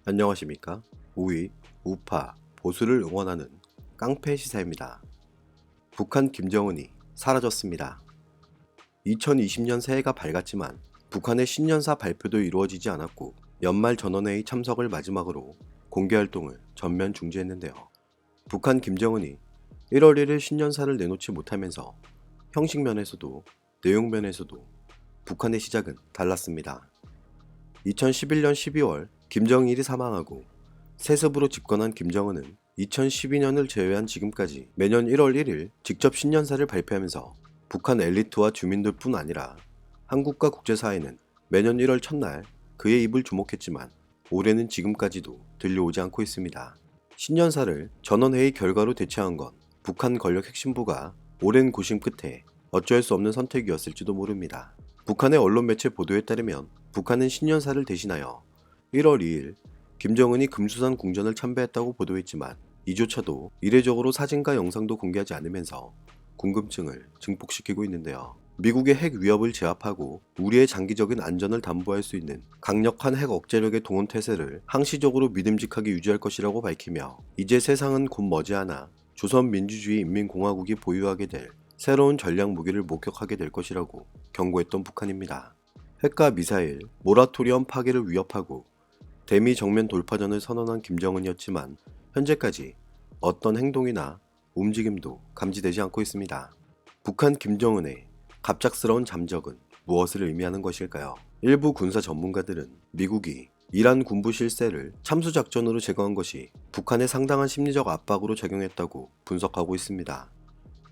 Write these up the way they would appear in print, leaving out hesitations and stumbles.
안녕하십니까? 우익, 우파, 보수를 응원하는 깡패 시사입니다. 북한 김정은이 사라졌습니다. 2020년 새해가 밝았지만 북한의 신년사 발표도 이루어지지 않았고 연말 전원회의 참석을 마지막으로 공개활동을 전면 중지했는데요. 북한 김정은이 1월 1일 신년사를 내놓지 못하면서 형식면에서도 내용면에서도 북한의 시작은 달랐습니다. 2011년 12월 김정일이 사망하고 세습으로 집권한 김정은은 2012년을 제외한 지금까지 매년 1월 1일 직접 신년사를 발표하면서 북한 엘리트와 주민들뿐 아니라 한국과 국제사회는 매년 1월 첫날 그의 입을 주목했지만 올해는 지금까지도 들려오지 않고 있습니다. 신년사를 전원회의 결과로 대체한 건 북한 권력 핵심부가 오랜 고심 끝에 어쩔 수 없는 선택이었을지도 모릅니다. 북한의 언론 매체 보도에 따르면 북한은 신년사를 대신하여 1월 2일 김정은이 금수산 궁전을 참배했다고 보도했지만 이조차도 이례적으로 사진과 영상도 공개하지 않으면서 궁금증을 증폭시키고 있는데요. 미국의 핵 위협을 제압하고 우리의 장기적인 안전을 담보할 수 있는 강력한 핵 억제력의 동원 태세를 항시적으로 믿음직하게 유지할 것이라고 밝히며 이제 세상은 곧 머지않아 조선민주주의인민공화국이 보유하게 될 새로운 전략 무기를 목격하게 될 것이라고 경고했던 북한입니다. 핵과 미사일, 모라토리엄 파기를 위협하고 대미 정면 돌파전을 선언한 김정은이었지만 현재까지 어떤 행동이나 움직임도 감지되지 않고 있습니다. 북한 김정은의 갑작스러운 잠적은 무엇을 의미하는 것일까요? 일부 군사 전문가들은 미국이 이란 군부 실세를 참수작전으로 제거한 것이 북한에 상당한 심리적 압박으로 작용했다고 분석하고 있습니다.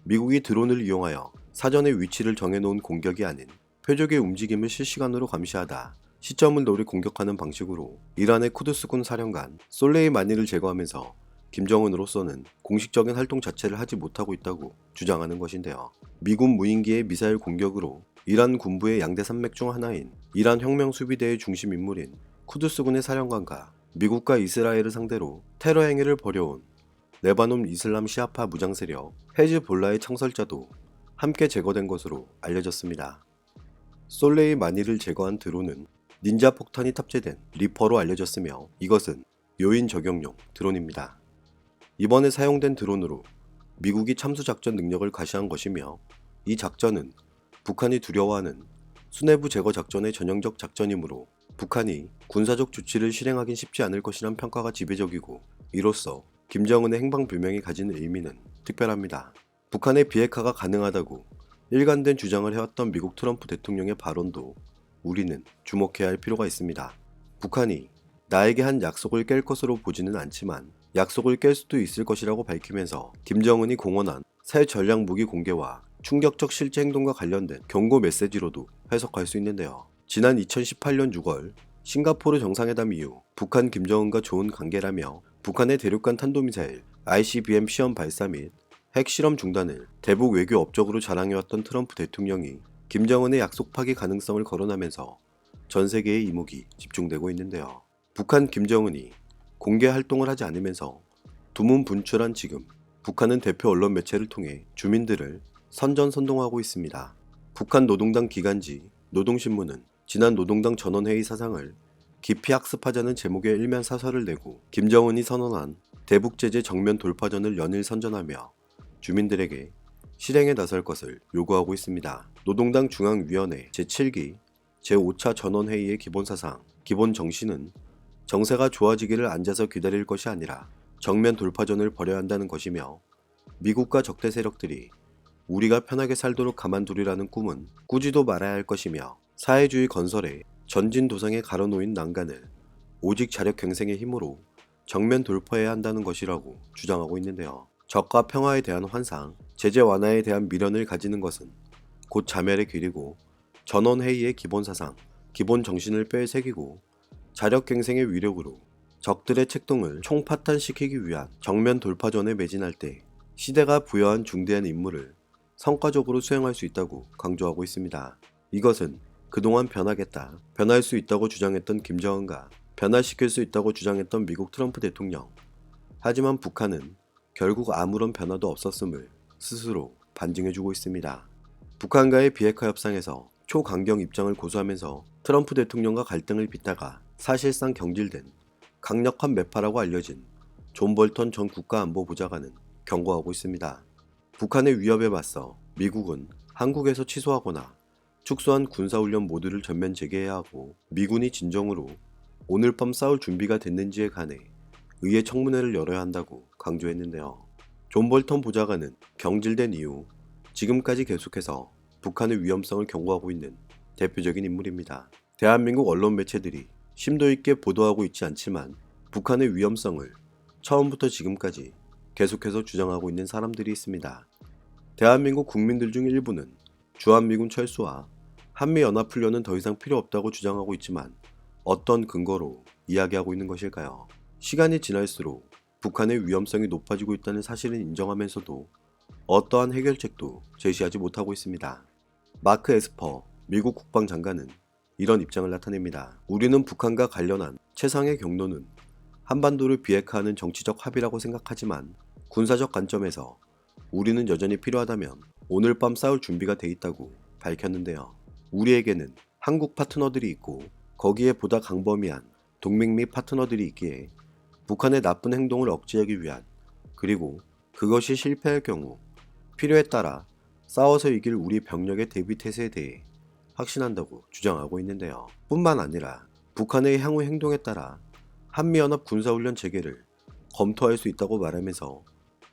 미국이 드론을 이용하여 사전에 위치를 정해놓은 공격이 아닌 표적의 움직임을 실시간으로 감시하다 시점을 노려 공격하는 방식으로 이란의 쿠드스군 사령관 솔레이마니를 제거하면서 김정은으로서는 공식적인 활동 자체를 하지 못하고 있다고 주장하는 것인데요. 미군 무인기의 미사일 공격으로 이란 군부의 양대 산맥 중 하나인 이란 혁명수비대의 중심 인물인 쿠드스군의 사령관과 미국과 이스라엘을 상대로 테러 행위를 벌여온 레바논 이슬람 시아파 무장세력 헤즈볼라의 창설자도 함께 제거된 것으로 알려졌습니다. 솔레이마니를 제거한 드론은 닌자 폭탄이 탑재된 리퍼로 알려졌으며 이것은 요인 저격용 드론입니다. 이번에 사용된 드론으로 미국이 참수작전 능력을 과시한 것이며 이 작전은 북한이 두려워하는 수뇌부 제거 작전의 전형적 작전이므로 북한이 군사적 조치를 실행하긴 쉽지 않을 것이란 평가가 지배적이고 이로써 김정은의 행방불명이 가지는 의미는 특별합니다. 북한의 비핵화가 가능하다고 일관된 주장을 해왔던 미국 트럼프 대통령의 발언도 우리는 주목해야 할 필요가 있습니다. 북한이 나에게 한 약속을 깰 것으로 보지는 않지만 약속을 깰 수도 있을 것이라고 밝히면서 김정은이 공언한 새 전략 무기 공개와 충격적 실제 행동과 관련된 경고 메시지로도 해석할 수 있는데요. 지난 2018년 6월 싱가포르 정상회담 이후 북한 김정은과 좋은 관계라며 북한의 대륙간 탄도미사일 ICBM 시험 발사 및 핵실험 중단을 대북 외교 업적으로 자랑해왔던 트럼프 대통령이 김정은의 약속 파기 가능성을 거론하면서 전 세계의 이목이 집중되고 있는데요. 북한 김정은이 공개 활동을 하지 않으면서 두문분출한 지금 북한은 대표 언론 매체를 통해 주민들을 선전선동하고 있습니다. 북한 노동당 기간지 노동신문은 지난 노동당 전원회의 사상을 깊이 학습하자는 제목의 일면 사설을 내고 김정은이 선언한 대북제재 정면 돌파전을 연일 선전하며 주민들에게 실행에 나설 것을 요구하고 있습니다. 노동당 중앙위원회 제7기 제5차 전원회의의 기본사상, 기본정신은 정세가 좋아지기를 앉아서 기다릴 것이 아니라 정면 돌파전을 벌여야 한다는 것이며 미국과 적대 세력들이 우리가 편하게 살도록 가만두리라는 꿈은 꾸지도 말아야 할 것이며 사회주의 건설에 전진도상에 가로놓인 난간을 오직 자력갱생의 힘으로 정면 돌파해야 한다는 것이라고 주장하고 있는데요. 적과 평화에 대한 환상, 제재 완화에 대한 미련을 가지는 것은 곧 자멸의 길이고 전원회의의 기본사상, 기본정신을 뼈에새기고 자력갱생의 위력으로 적들의 책동을 총파탄시키기 위한 정면 돌파전에 매진할 때 시대가 부여한 중대한 임무를 성과적으로 수행할 수 있다고 강조하고 있습니다. 이것은 그동안 변하겠다, 변할 수 있다고 주장했던 김정은과 변화시킬 수 있다고 주장했던 미국 트럼프 대통령. 하지만 북한은 결국 아무런 변화도 없었음을 스스로 반증해주고 있습니다. 북한과의 비핵화 협상에서 초강경 입장을 고수하면서 트럼프 대통령과 갈등을 빚다가 사실상 경질된 강력한 매파라고 알려진 존 볼턴 전 국가안보보좌관은 경고하고 있습니다. 북한의 위협에 맞서 미국은 한국에서 취소하거나 축소한 군사훈련 모두를 전면 재개해야 하고 미군이 진정으로 오늘 밤 싸울 준비가 됐는지에 관해 의회 청문회를 열어야 한다고 강조했는데요. 존 볼턴 보좌관은 경질된 이후 지금까지 계속해서 북한의 위험성을 경고하고 있는 대표적인 인물입니다. 대한민국 언론 매체들이 심도 있게 보도하고 있지 않지만 북한의 위험성을 처음부터 지금까지 계속해서 주장하고 있는 사람들이 있습니다. 대한민국 국민들 중 일부는 주한미군 철수와 한미연합훈련은 더 이상 필요 없다고 주장하고 있지만 어떤 근거로 이야기하고 있는 것일까요? 시간이 지날수록 북한의 위험성이 높아지고 있다는 사실을 인정하면서도 어떠한 해결책도 제시하지 못하고 있습니다. 마크 에스퍼 미국 국방장관은 이런 입장을 나타냅니다. 우리는 북한과 관련한 최상의 경로는 한반도를 비핵화하는 정치적 합의라고 생각하지만 군사적 관점에서 우리는 여전히 필요하다면 오늘 밤 싸울 준비가 돼 있다고 밝혔는데요. 우리에게는 한국 파트너들이 있고 거기에 보다 강범위한 동맹 및 파트너들이 있기에 북한의 나쁜 행동을 억제하기 위한 그리고 그것이 실패할 경우 필요에 따라 싸워서 이길 우리 병력의 대비 태세에 대해 확신한다고 주장하고 있는데요. 뿐만 아니라 북한의 향후 행동에 따라 한미연합 군사훈련 재개를 검토할 수 있다고 말하면서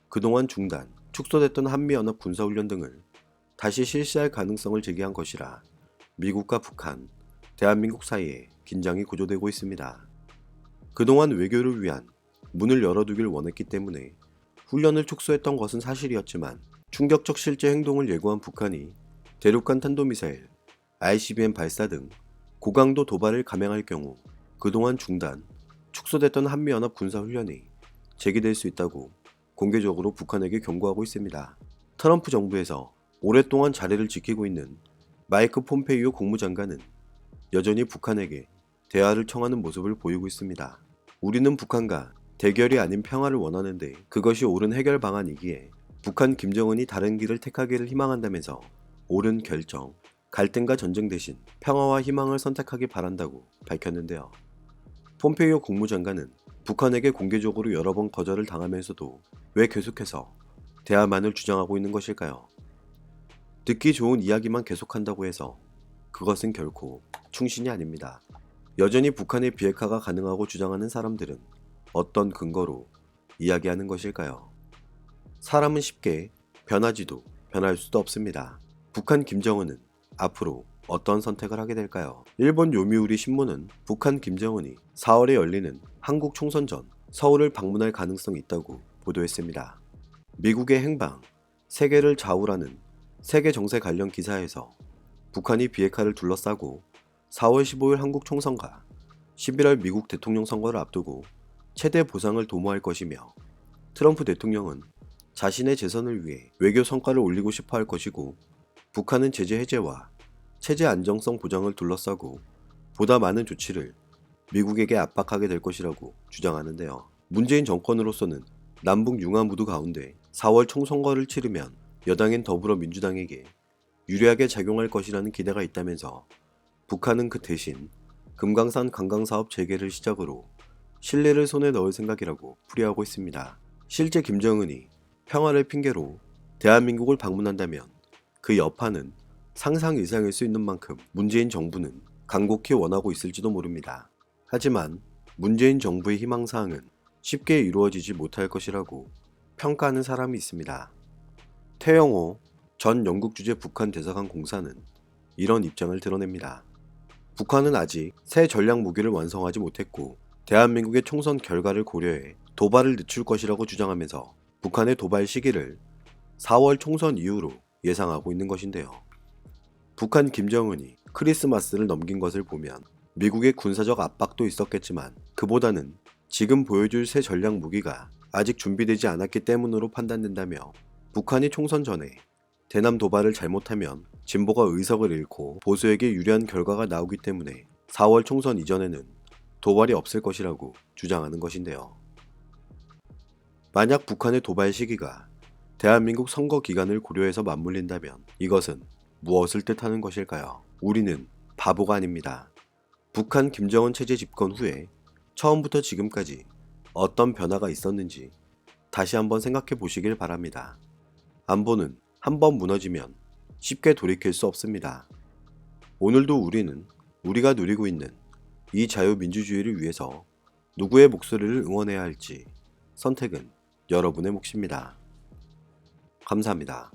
그동안 중단, 축소됐던 한미연합 군사훈련 등을 다시 실시할 가능성을 제기한 것이라 미국과 북한, 대한민국 사이에 긴장이 고조되고 있습니다. 그동안 외교를 위한 문을 열어두길 원했기 때문에 훈련을 축소했던 것은 사실이었지만 충격적 실제 행동을 예고한 북한이 대륙간 탄도미사일, ICBM 발사 등 고강도 도발을 감행할 경우 그동안 중단, 축소됐던 한미연합 군사훈련이 재개될 수 있다고 공개적으로 북한에게 경고하고 있습니다. 트럼프 정부에서 오랫동안 자리를 지키고 있는 마이크 폼페이오 국무장관은 여전히 북한에게 대화를 청하는 모습을 보이고 있습니다. 우리는 북한과 대결이 아닌 평화를 원하는데 그것이 옳은 해결 방안이기에 북한 김정은이 다른 길을 택하기를 희망한다면서 옳은 결정, 갈등과 전쟁 대신 평화와 희망을 선택하기 바란다고 밝혔는데요. 폼페이오 국무장관은 북한에게 공개적으로 여러 번 거절을 당하면서도 왜 계속해서 대화만을 주장하고 있는 것일까요? 듣기 좋은 이야기만 계속한다고 해서 그것은 결코 충신이 아닙니다. 여전히 북한의 비핵화가 가능하고 주장하는 사람들은 어떤 근거로 이야기하는 것일까요? 사람은 쉽게 변하지도 변할 수도 없습니다. 북한 김정은은 앞으로 어떤 선택을 하게 될까요? 일본 요미우리 신문은 북한 김정은이 4월에 열리는 한국 총선 전 서울을 방문할 가능성이 있다고 보도했습니다. 미국의 행방, 세계를 좌우라는 세계 정세 관련 기사에서 북한이 비핵화를 둘러싸고 4월 15일 한국 총선과 11월 미국 대통령 선거를 앞두고 최대 보상을 도모할 것이며 트럼프 대통령은 자신의 재선을 위해 외교 성과를 올리고 싶어 할 것이고 북한은 제재 해제와 체제 안정성 보장을 둘러싸고 보다 많은 조치를 미국에게 압박하게 될 것이라고 주장하는데요. 문재인 정권으로서는 남북 융화 무드 가운데 4월 총선거를 치르면 여당인 더불어민주당에게 유리하게 작용할 것이라는 기대가 있다면서 북한은 그 대신 금강산 관광사업 재개를 시작으로 신뢰를 손에 넣을 생각이라고 풀이하고 있습니다. 실제 김정은이 평화를 핑계로 대한민국을 방문한다면 그 여파는 상상 이상일 수 있는 만큼 문재인 정부는 간곡히 원하고 있을지도 모릅니다. 하지만 문재인 정부의 희망사항은 쉽게 이루어지지 못할 것이라고 평가하는 사람이 있습니다. 태영호 전 영국 주재 북한 대사관 공사는 이런 입장을 드러냅니다. 북한은 아직 새 전략 무기를 완성하지 못했고 대한민국의 총선 결과를 고려해 도발을 늦출 것이라고 주장하면서 북한의 도발 시기를 4월 총선 이후로 예상하고 있는 것인데요. 북한 김정은이 크리스마스를 넘긴 것을 보면 미국의 군사적 압박도 있었겠지만 그보다는 지금 보여줄 새 전략 무기가 아직 준비되지 않았기 때문으로 판단된다며 북한이 총선 전에 대남 도발을 잘못하면 진보가 의석을 잃고 보수에게 유리한 결과가 나오기 때문에 4월 총선 이전에는 도발이 없을 것이라고 주장하는 것인데요. 만약 북한의 도발 시기가 대한민국 선거 기간을 고려해서 맞물린다면 이것은 무엇을 뜻하는 것일까요? 우리는 바보가 아닙니다. 북한 김정은 체제 집권 후에 처음부터 지금까지 어떤 변화가 있었는지 다시 한번 생각해 보시길 바랍니다. 안보는 한번 무너지면 쉽게 돌이킬 수 없습니다. 오늘도 우리는 우리가 누리고 있는 이 자유민주주의를 위해서 누구의 목소리를 응원해야 할지 선택은 여러분의 몫입니다. 감사합니다.